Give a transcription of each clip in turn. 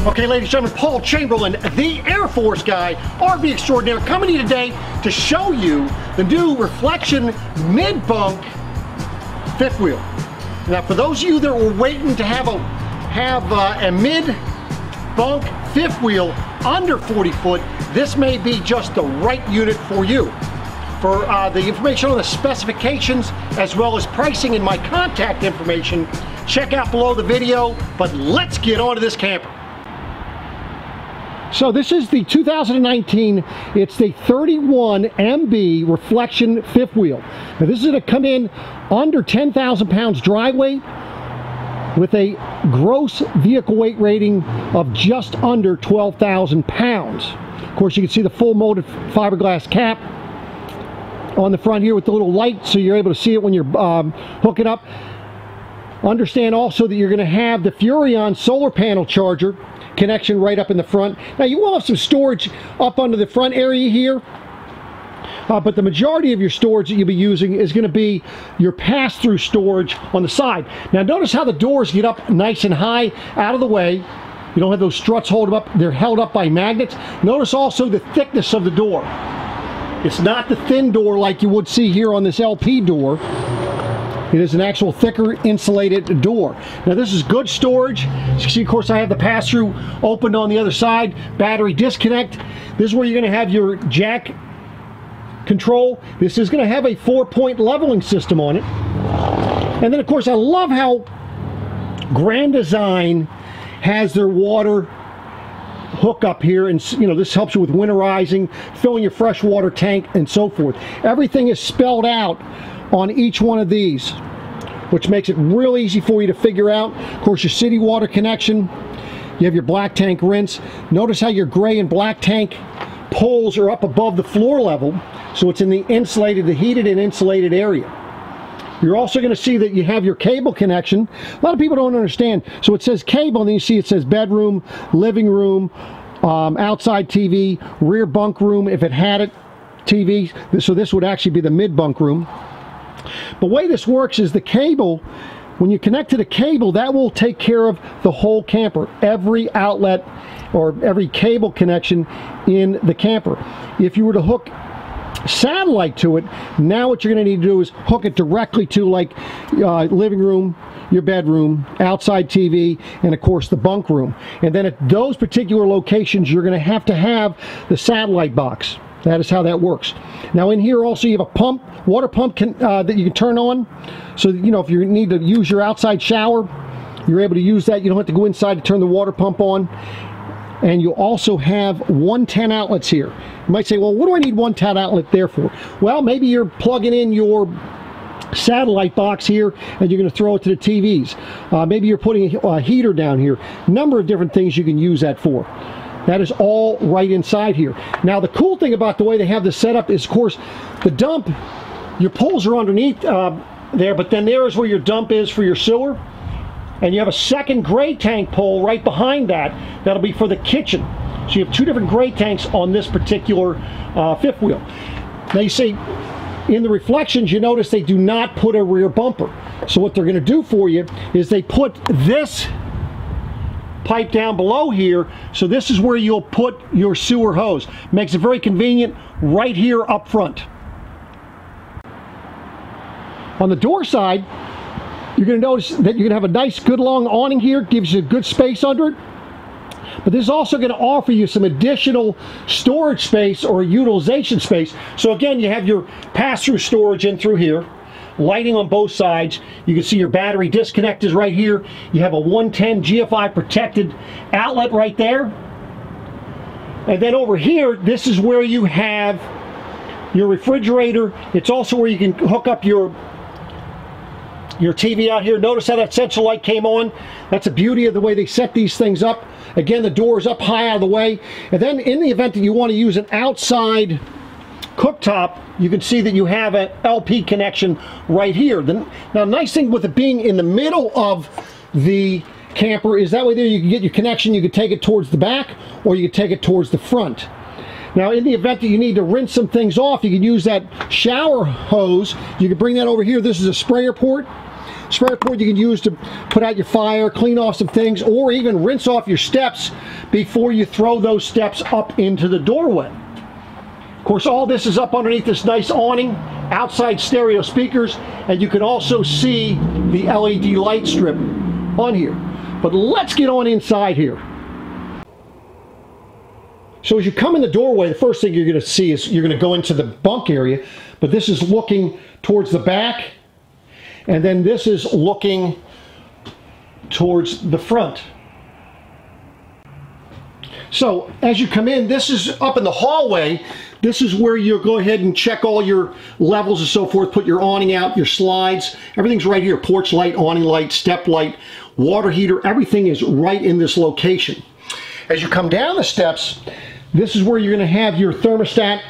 Okay, ladies and gentlemen, Paul Chamberlain, the Air Force guy, RV extraordinaire, coming to you today to show you the new Reflection mid-bunk fifth wheel. Now, for those of you that were waiting to have a mid-bunk fifth wheel under 40 foot, this may be just the right unit for you. For the information on the specifications as well as pricing and my contact information, check out below the video, but let's get on to this camper. So this is the 2019, it's the 31 MB Reflection fifth wheel. Now this is going to come in under 10,000 pounds dry weight with a gross vehicle weight rating of just under 12,000 pounds. Of course, you can see the full molded fiberglass cap on the front here with the little light, so you're able to see it when you're hooking up. Understand also that you're going to have the Furrion solar panel charger connection right up in the front. Now you will have some storage up under the front area here, but the majority of your storage that you'll be using is going to be your pass-through storage on the side. Now notice how the doors get up nice and high out of the way. You don't have those struts hold them up. They're held up by magnets. Notice also the thickness of the door. It's not the thin door like you would see here on this LP door. It is an actual thicker insulated door. Now this is good storage. As you can see, of course, I have the pass-through opened on the other side. Battery disconnect. This is where you're going to have your jack control. This is going to have a 4-point leveling system on it. And then, of course, I love how Grand Design has their water hook up here, and you know, this helps you with winterizing, filling your freshwater tank, and so forth. Everything is spelled out on each one of these, which makes it real easy for you to figure out. Of course, your city water connection, you have your black tank rinse. Notice how your gray and black tank poles are up above the floor level, so it's in the insulated, the heated and insulated area. You're also going to see that you have your cable connection. A lot of people don't understand. So it says cable, and then you see it says bedroom, living room, outside TV, rear bunk room if it had it, TV. So this would actually be the mid bunk room. The way this works is the cable, when you connect to the cable, that will take care of the whole camper. Every outlet or every cable connection in the camper. If you were to hook satellite to it, now what you're going to need to do is hook it directly to, like, living room, your bedroom, outside TV, and of course the bunk room. And then at those particular locations, you're going to have the satellite box. That is how that works. Now in here also you have a pump, water pump that you can turn on, so that, you know, if you need to use your outside shower, you're able to use that. You don't have to go inside to turn the water pump on. And you also have 110 outlets here. You might say, well, what do I need 110 outlet there for? Well, maybe you're plugging in your satellite box here and you're going to throw it to the TVs. Maybe you're putting a heater down here. Number of different things you can use that for. That is all right inside here. Now, the cool thing about the way they have this set up is, of course, the dump, your poles are underneath there, but then there is where your dump is for your sewer. And you have a second gray tank pole right behind that. That'll be for the kitchen. So you have two different gray tanks on this particular fifth wheel. Now you see, in the Reflections, you notice they do not put a rear bumper. So what they're going to do for you is they put this pipe down below here. So this is where you'll put your sewer hose. Makes it very convenient right here up front. On the door side, you're going to notice that you're going to have a nice, good long awning here. Gives you good space under it. But this is also going to offer you some additional storage space or utilization space. So again, you have your pass-through storage in through here. Lighting on both sides. You can see your battery disconnect is right here. You have a 110 GFI protected outlet right there. And then over here, this is where you have your refrigerator. It's also where you can hook up your TV out here. Notice how that central light came on. That's the beauty of the way they set these things up. Again, the door is up high out of the way. And then in the event that you want to use an outside cooktop, you can see that you have an LP connection right here. Now, nice thing with it being in the middle of the camper is that way there you can get your connection. You can take it towards the back or you can take it towards the front. Now, in the event that you need to rinse some things off, you can use that shower hose. You can bring that over here. This is a sprayer port. Spare board you can use to put out your fire, clean off some things, or even rinse off your steps before you throw those steps up into the doorway. Of course, all this is up underneath this nice awning, outside stereo speakers, and you can also see the LED light strip on here. But let's get on inside here. So as you come in the doorway, the first thing you're going to see is you're going to go into the bunk area, but this is looking towards the back, and then this is looking towards the front. So as you come in, this is up in the hallway. This is where you'll go ahead and check all your levels and so forth, put your awning out, your slides, everything's right here. Porch light, awning light, step light, water heater, everything is right in this location. As you come down the steps, this is where you're going to have your thermostat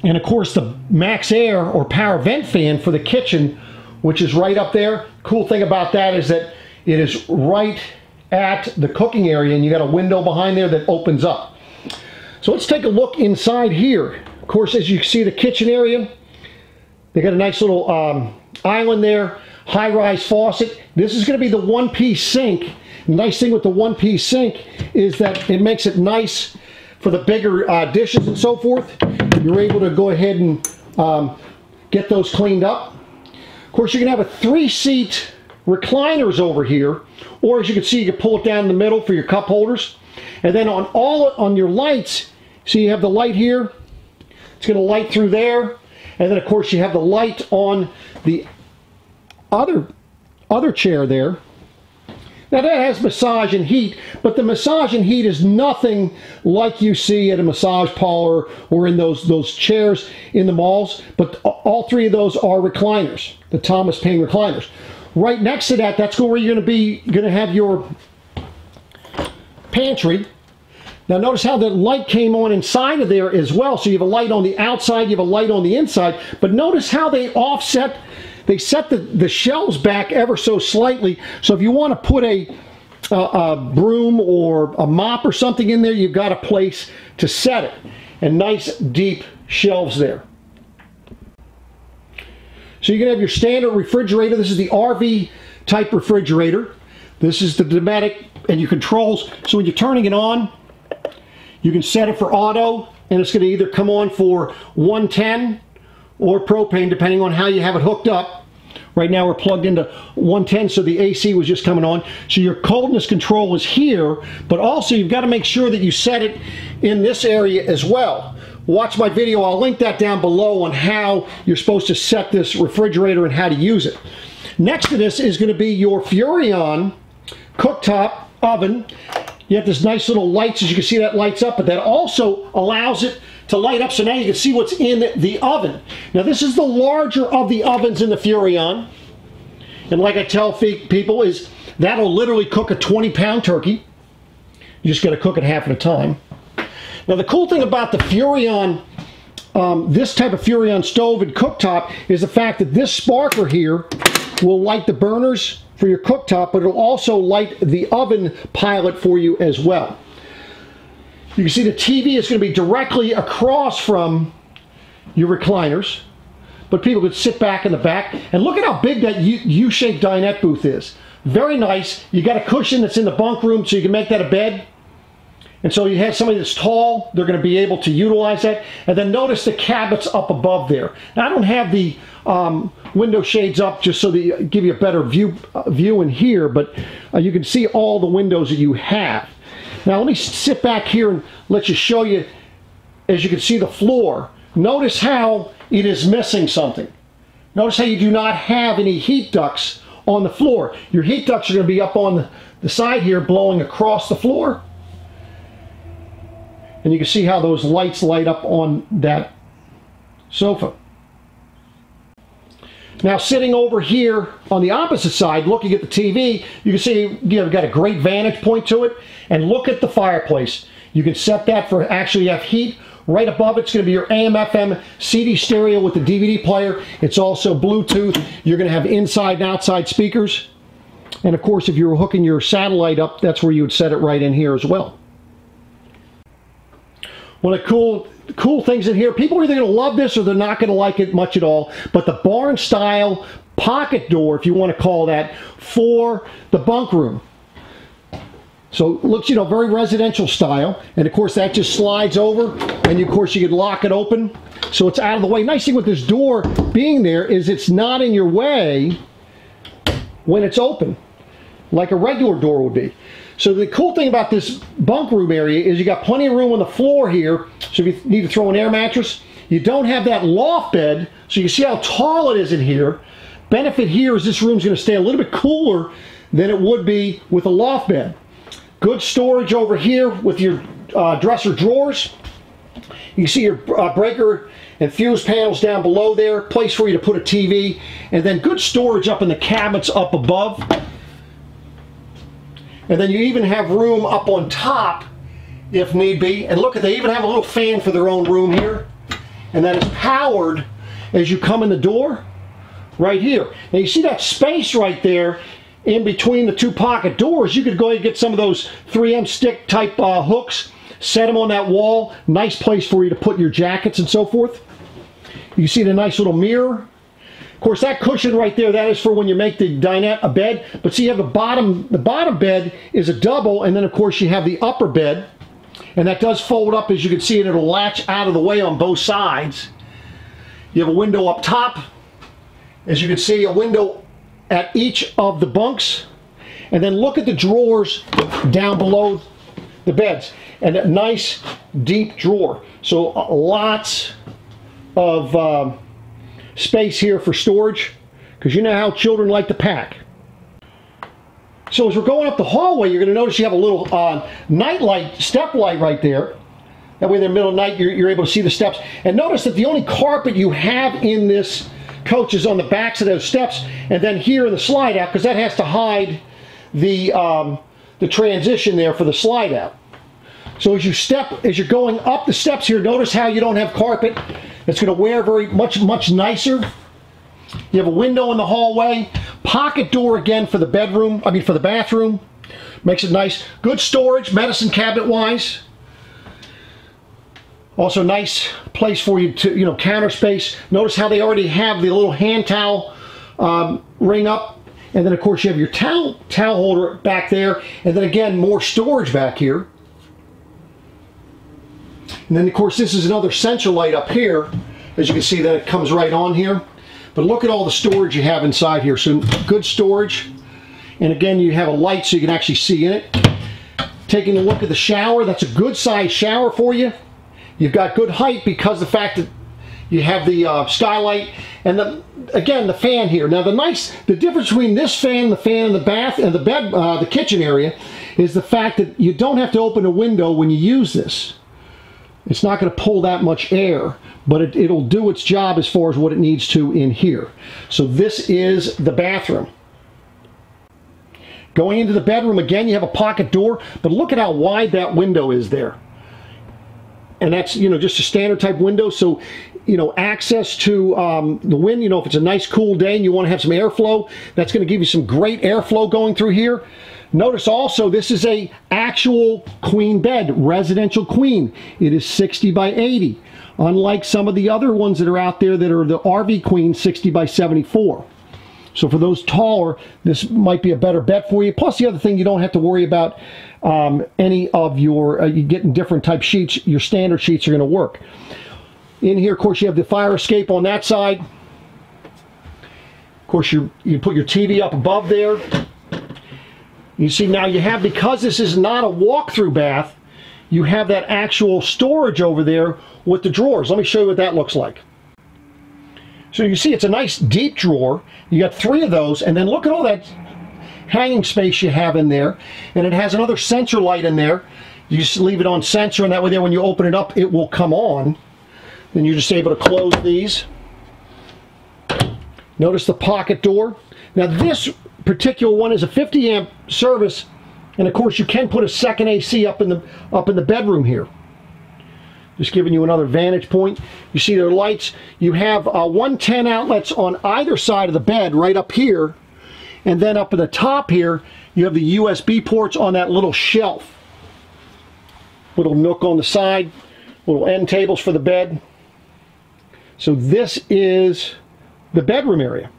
and of course the max air or power vent fan for the kitchen, which is right up there. Cool thing about that is that it is right at the cooking area and you got a window behind there that opens up. So let's take a look inside here. Of course, as you see the kitchen area, they got a nice little island there, high-rise faucet. This is going to be the one-piece sink. The nice thing with the one-piece sink is that it makes it nice for the bigger dishes and so forth. You're able to go ahead and get those cleaned up. Of course, you're going to have a 3-seat recliners over here, or as you can see, you can pull it down in the middle for your cup holders. And then on your lights, so you have the light here, it's going to light through there, and then of course you have the light on the other chair there. Now that has massage and heat, but the massage and heat is nothing like you see at a massage parlor or in those chairs in the malls, but all three of those are recliners, the Thomas Paine recliners. Right next to that, that's where you're going to have your pantry. Now notice how the light came on inside of there as well. So you have a light on the outside, you have a light on the inside, but notice how they offset, they set the shelves back ever so slightly. So if you want to put a broom or a mop or something in there, you've got a place to set it. And nice deep shelves there. So you're going to have your standard refrigerator. This is the RV type refrigerator. This is the Dometic and your controls. So when you're turning it on, you can set it for auto, and it's going to either come on for 110 or propane, depending on how you have it hooked up. Right now we're plugged into 110, so the AC was just coming on. So your coldness control is here, but also you've got to make sure that you set it in this area as well. Watch my video, I'll link that down below on how you're supposed to set this refrigerator and how to use it. Next to this is going to be your Furrion cooktop oven. You have this nice little lights, as you can see that lights up, but that also allows it to light up, so now you can see what's in the oven. Now this is the larger of the ovens in the Furrion, and like I tell people is that'll literally cook a 20-pound turkey. You just got to cook it half at a time. Now the cool thing about the Furrion, this type of Furrion stove and cooktop, is the fact that this sparkler here will light the burners for your cooktop, but it'll also light the oven pilot for you as well. You can see the TV is going to be directly across from your recliners, but people could sit back in the back. And look at how big that U-shaped dinette booth is. Very nice. You got a cushion that's in the bunk room, so you can make that a bed. And so you have somebody that's tall, they're going to be able to utilize that. And then notice the cabinets up above there. Now I don't have the window shades up just so that give you a better view in here, but you can see all the windows that you have. Now let me sit back here and let you show you, as you can see the floor. Notice how it is missing something. Notice how you do not have any heat ducts on the floor. Your heat ducts are going to be up on the side here blowing across the floor. And you can see how those lights light up on that sofa. Now sitting over here on the opposite side, looking at the TV, you can see you've got a great vantage point to it. And look at the fireplace. You can set that for actually have heat. Right above it's going to be your AM/FM CD stereo with the DVD player. It's also Bluetooth. You're going to have inside and outside speakers. And of course, if you were hooking your satellite up, that's where you would set it right in here as well. One of the cool things in here, people are either going to love this or they're not going to like it much at all, but the barn style pocket door, if you want to call that, for the bunk room. So it looks, you know, very residential style. And of course that just slides over, and of course you can lock it open so it's out of the way. Nice thing with this door being there is it's not in your way when it's open, like a regular door would be. So the cool thing about this bunk room area is you got plenty of room on the floor here, so if you need to throw an air mattress, you don't have that loft bed, so you see how tall it is in here. Benefit here is this room's going to stay a little bit cooler than it would be with a loft bed. Good storage over here with your dresser drawers. You see your breaker and fuse panels down below there, place for you to put a TV, and then good storage up in the cabinets up above. And then you even have room up on top if need be. And look, they even have a little fan for their own room here. And that is powered as you come in the door right here. Now you see that space right there in between the two pocket doors. You could go ahead and get some of those 3M stick type hooks, set them on that wall. Nice place for you to put your jackets and so forth. You see the nice little mirror. Of course, that cushion right there, that is for when you make the dinette a bed. But see, you have the bottom bed is a double, and then of course you have the upper bed. And that does fold up, as you can see, and it'll latch out of the way on both sides. You have a window up top. As you can see, a window at each of the bunks. And then look at the drawers down below the beds. And a nice deep drawer. So lots of space here for storage, because you know how children like to pack. So as we're going up the hallway, you're going to notice you have a little night light, step light right there. That way in the middle of the night you're able to see the steps. And notice that the only carpet you have in this coach is on the backs of those steps, and then here in the slide out, because that has to hide the transition there for the slide out. So as you're going up the steps here, notice how you don't have carpet. It's going to wear very much nicer. You have a window in the hallway, pocket door again for the for the bathroom. Makes it nice. Good storage, medicine cabinet wise. Also nice place for you to, you know, counter space. Notice how they already have the little hand towel ring up. And then of course you have your towel holder back there. And then again, more storage back here. And then of course this is another central light up here. As you can see, that it comes right on here. But look at all the storage you have inside here. So good storage. And again, you have a light so you can actually see in it. Taking a look at the shower, that's a good size shower for you. You've got good height because of the fact that you have the skylight and again the fan here. Now the difference between this fan, the fan in the bath, and the bed, the kitchen area, is the fact that you don't have to open a window when you use this. It's not going to pull that much air, but it'll do its job as far as what it needs to in here. So this is the bathroom. Going into the bedroom, again, you have a pocket door, but look at how wide that window is there. And that's, you know, just a standard type window, so, you know, access to the wind, you know, if it's a nice cool day and you want to have some airflow, that's going to give you some great airflow going through here. Notice also this is a actual queen bed, residential queen. It is 60 by 80, unlike some of the other ones that are out there that are the RV queen 60 by 74. So for those taller, this might be a better bet for you. Plus the other thing, you don't have to worry about any of your, you getting different type sheets. Your standard sheets are going to work. In here, of course, you have the fire escape on that side. Of course, you put your TV up above there. You see now you have, because this is not a walk-through bath, you have that actual storage over there with the drawers. Let me show you what that looks like. So you see it's a nice deep drawer. You got 3 of those, and then look at all that hanging space you have in there. And it has another sensor light in there. You just leave it on sensor, and that way there when you open it up, it will come on. Then you're just able to close these. Notice the pocket door. Now this particular one is a 50 amp service, and of course you can put a second AC up in the bedroom here. Just giving you another vantage point. You see their lights. You have 110 outlets on either side of the bed right up here, and then up at the top here you have the USB ports on that little shelf. Little nook on the side, little end tables for the bed. So this is the bedroom area.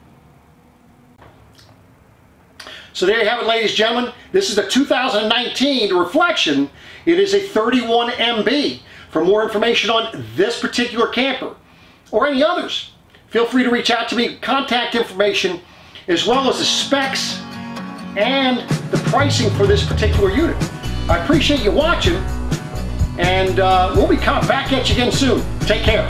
So there you have it, ladies and gentlemen. This is the 2019 Reflection. It is a 31 MB. For more information on this particular camper or any others, feel free to reach out to me. Contact information as well as the specs and the pricing for this particular unit. I appreciate you watching, and we'll be coming back at you again soon. Take care.